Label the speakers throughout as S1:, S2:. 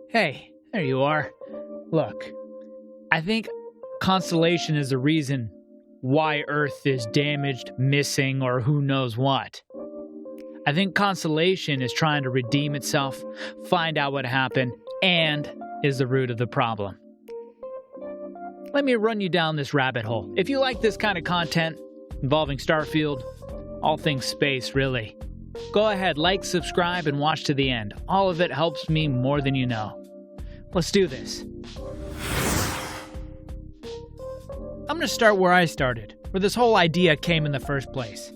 S1: Hey, there you are. Look, I think constellation is the reason why Earth is damaged, missing, or who knows what. I think constellation is trying to redeem itself, find out what happened, and is the root of the problem. Let me run you down this rabbit hole. If you like this kind of content involving Starfield, all things space, really, go ahead, like, subscribe, and watch to the end. All of it helps me more than you know. Let's do this. I'm going to start where I started, where this whole idea came in the first place.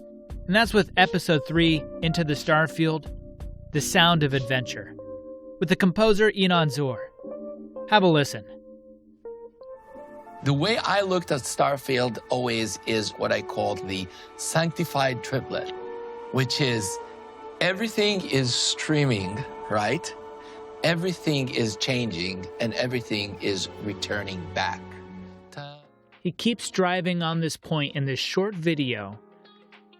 S1: And that's with Episode 3, Into the Starfield, The Sound of Adventure, with the composer Inan Zur. Have a listen.
S2: The way I looked at Starfield always is what I called the sanctified triplet, which is everything is streaming, right? Everything is changing and everything is returning back.
S1: He keeps driving on this point in this short video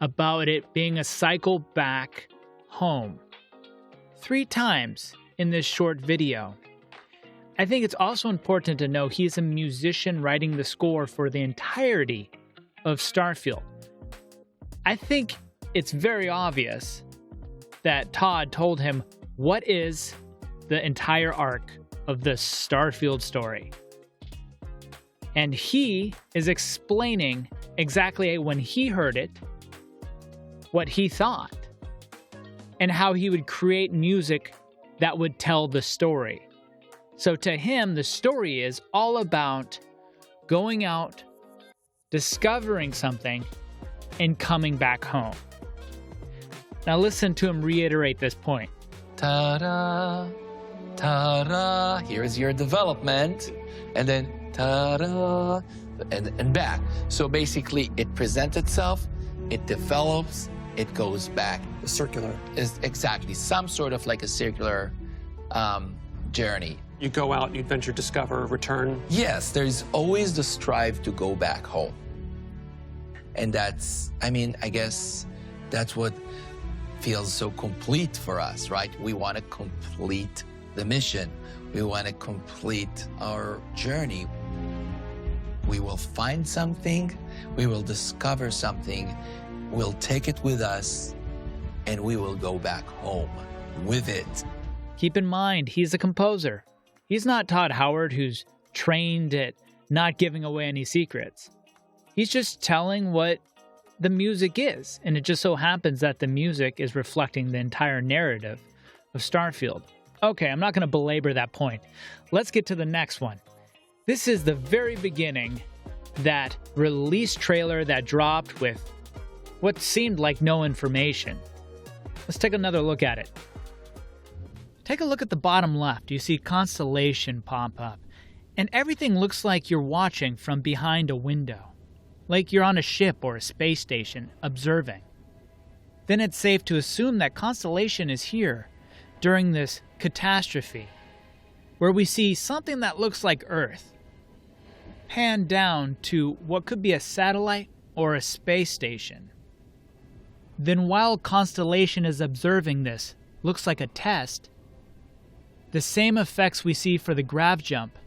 S1: about it being a cycle back home. 3 times in this short video. I think it's also important to know he's a musician writing the score for the entirety of Starfield. I think it's very obvious that Todd told him what is the entire arc of the Starfield story. And he is explaining exactly when he heard it, what he thought, and how he would create music that would tell the story. So to him, the story is all about going out, discovering something, and coming back home. Now listen to him reiterate this point.
S2: Ta-da, ta-da, here's your development, and then ta-da, and back. So basically, it presents itself, it develops, it goes back.
S3: Circular.
S2: Is exactly, some sort of like a circular journey.
S3: You go out, you adventure, discover, return.
S2: Yes, there's always the strive to go back home. And that's, I guess that's what feels so complete for us, right? We want to complete the mission. We want to complete our journey. We will find something, we will discover something, we'll take it with us, and we will go back home with it.
S1: Keep in mind, he's a composer. He's not Todd Howard, who's trained at not giving away any secrets. He's just telling what the music is, and it just so happens that the music is reflecting the entire narrative of Starfield. Okay, I'm not going to belabor that point. Let's get to the next one. This is the very beginning, that release trailer that dropped with what seemed like no information. Let's take another look at it. Take a look at the bottom left. You see constellation pop up, and everything looks like you're watching from behind a window, like you're on a ship or a space station observing. Then it's safe to assume that constellation is here during this catastrophe, where we see something that looks like Earth pan down to what could be a satellite or a space station. Then while constellation is observing this, looks like a test, the same effects we see for the Grav jump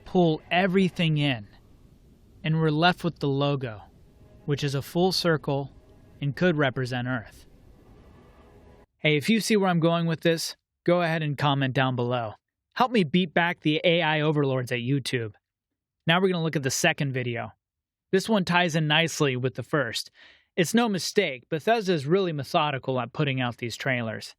S1: pull everything in, and we're left with the logo, which is a full circle and could represent Earth. Hey, if you see where I'm going with this, go ahead and comment down below. Help me beat back the AI overlords at YouTube. Now we're going to look at the second video. This one ties in nicely with the first. It's no mistake, Bethesda is really methodical at putting out these trailers.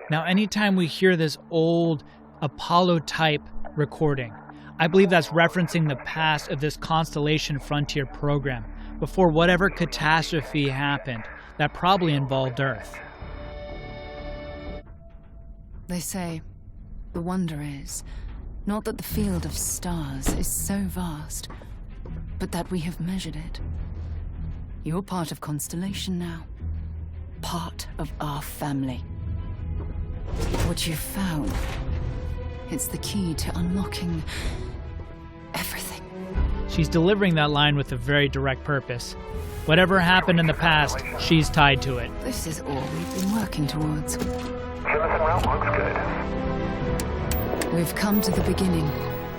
S1: Now, anytime we hear this old Apollo-type recording, I believe that's referencing the past of this Constellation Frontier program, before whatever catastrophe happened that probably involved Earth.
S4: They say, the wonder is, not that the field of stars is so vast, but that we have measured it. You're part of Constellation now. Part of our family. What you've found, it's the key to unlocking everything.
S1: She's delivering that line with a very direct purpose. Whatever happened in the past, she's tied to it.
S4: This is all we've been working towards.
S5: Route looks good.
S4: We've come to the beginning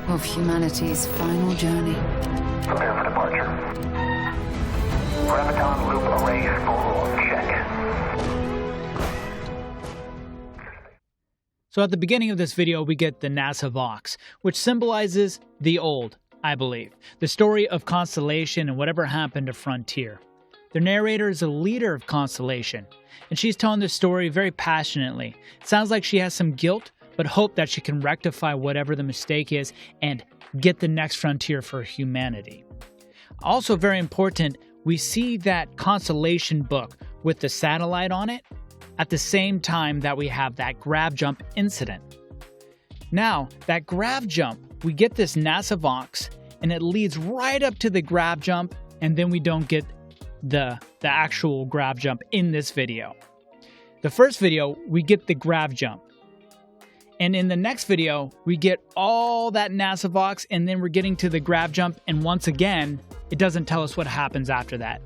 S4: of humanity's final journey.
S5: Prepare for departure. Graviton loop array full. Check.
S1: So at the beginning of this video, we get the NASA Vox, which symbolizes the old, I believe, the story of Constellation and whatever happened to Frontier. The narrator is a leader of Constellation, and she's telling the story very passionately. It sounds like she has some guilt, but hope that she can rectify whatever the mistake is and get the next frontier for humanity. Also very important, we see that Constellation book with the satellite on it at the same time that we have that Grav jump incident. Now, that Grav jump, we get this NASA Vox, and it leads right up to the Grav jump, and then we don't get the actual Grav jump in this video. The first video, we get the Grav jump. And in the next video, we get all that NASA Vox, and then we're getting to the Grav jump, and once again, it doesn't tell us what happens after that.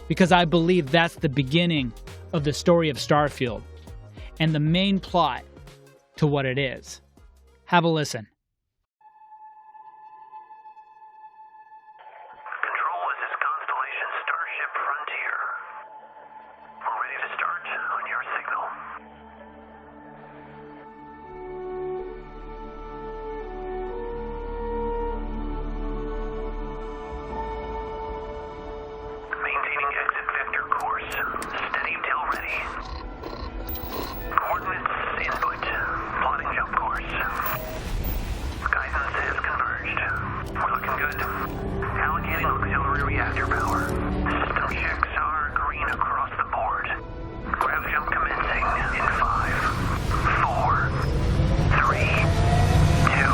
S1: Because I believe that's the beginning of the story of Starfield, and the main plot to what it is. Have a listen.
S5: Control, this is Constellation Starship Frontier. We're ready to start on your signal. Maintaining exit vector course. Steady till ready. Coordinates input. Plotting jump course. Guidance has converged. We're looking good. Allocating auxiliary reactor power. System checks are green across the board. Grav jump commencing in 5, 4, 3, 2,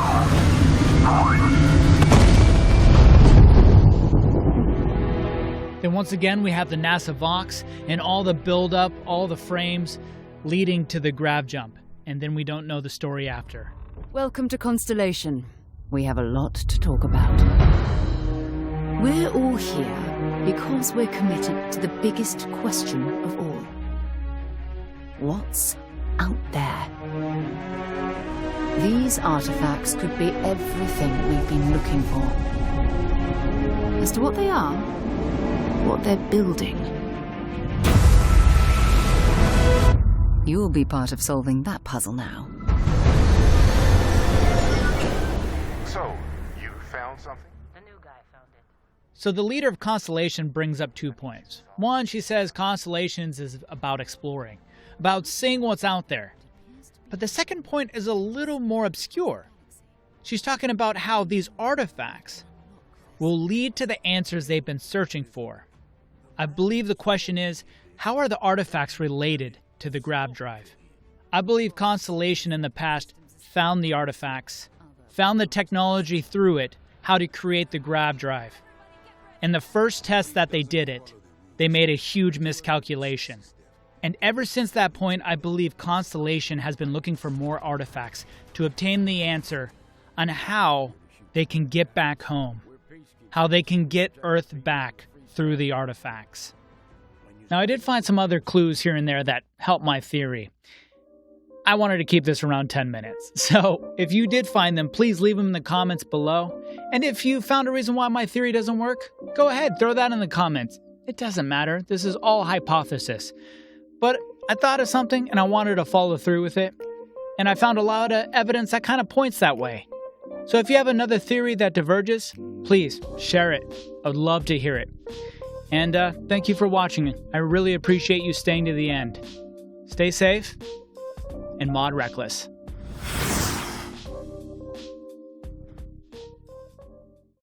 S5: 1.
S1: Then once again, we have the NASA Vox and all the build-up, all the frames leading to the Grav jump. And then we don't know the story after.
S4: Welcome to Constellation. We have a lot to talk about. We're all here because we're committed to the biggest question of all. What's out there? These artifacts could be everything we've been looking for. As to what they are, what they're building, you'll be part of solving that puzzle now.
S6: So, you found something?
S1: So the leader of Constellation brings up 2 points. One, she says Constellations is about exploring, about seeing what's out there. But the second point is a little more obscure. She's talking about how these artifacts will lead to the answers they've been searching for. I believe the question is, how are the artifacts related to the Grav drive? I believe Constellation in the past found the artifacts, found the technology through it, how to create the Grav drive. And the first test that they did it, they made a huge miscalculation. And ever since that point, I believe Constellation has been looking for more artifacts to obtain the answer on how they can get back home, how they can get Earth back through the artifacts. Now, I did find some other clues here and there that help my theory. I wanted to keep this around 10 minutes, so if you did find them, please leave them in the comments below. And if you found a reason why my theory doesn't work, go ahead, throw that in the comments. It doesn't matter, this is all hypothesis. But I thought of something and I wanted to follow through with it, and I found a lot of evidence that kind of points that way. So if you have another theory that diverges, please share it. I would love to hear it. And thank you for watching. I really appreciate you staying to the end. Stay safe and mod reckless.